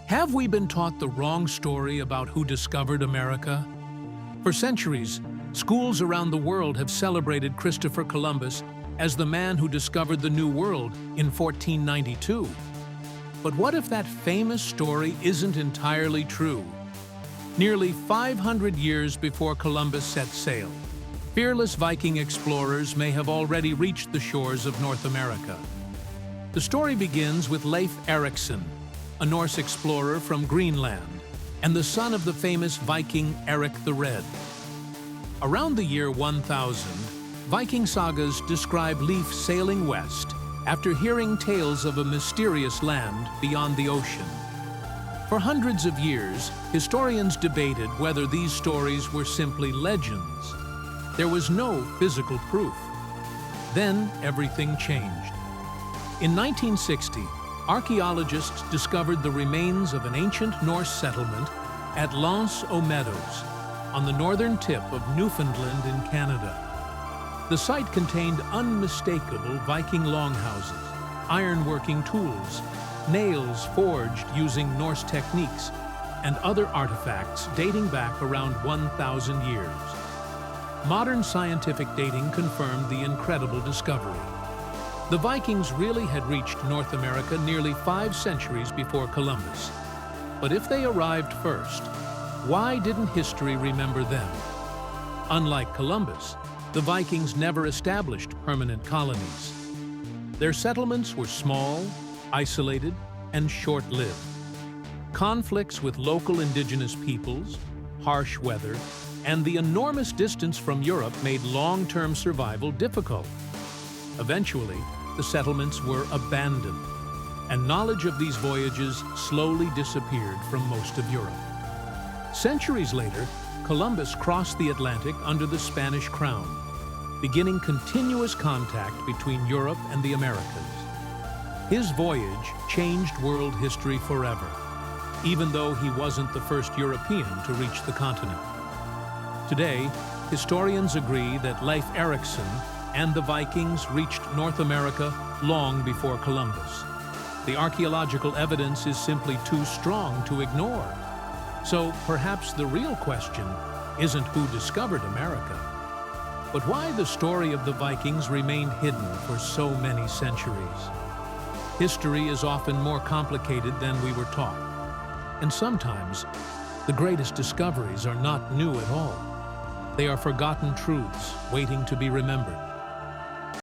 Have we been taught the wrong story about who discovered America? For centuries, schools around the world have celebrated Christopher Columbus as the man who discovered the New World in 1492. But what if that famous story isn't entirely true? Nearly 500 years before Columbus set sail, fearless Viking explorers may have already reached the shores of North America. The story begins with Leif Erikson, a Norse explorer from Greenland, and the son of the famous Viking Eric the Red. Around the year 1000, Viking sagas describe Leif sailing west after hearing tales of a mysterious land beyond the ocean. For hundreds of years, historians debated whether these stories were simply legends. There was no physical proof. Then everything changed. In 1960, archaeologists discovered the remains of an ancient Norse settlement at L'Anse aux Meadows, on the northern tip of Newfoundland in Canada. The site contained unmistakable Viking longhouses, ironworking tools, nails forged using Norse techniques, and other artifacts dating back around 1,000 years. Modern scientific dating confirmed the incredible discovery. The Vikings really had reached North America nearly 5 centuries before Columbus. But if they arrived first, why didn't history remember them? Unlike Columbus, the Vikings never established permanent colonies. Their settlements were small, isolated, and short-lived. Conflicts with local indigenous peoples, harsh weather, and the enormous distance from Europe made long-term survival difficult. Eventually, the settlements were abandoned, and knowledge of these voyages slowly disappeared from most of Europe. Centuries later, Columbus crossed the Atlantic under the Spanish crown, beginning continuous contact between Europe and the Americas. His voyage changed world history forever, even though he wasn't the first European to reach the continent. Today, historians agree that Leif Erikson and the Vikings reached North America long before Columbus. The archaeological evidence is simply too strong to ignore. So perhaps the real question isn't who discovered America, but why the story of the Vikings remained hidden for so many centuries. History is often more complicated than we were taught. And sometimes, the greatest discoveries are not new at all. They are forgotten truths waiting to be remembered.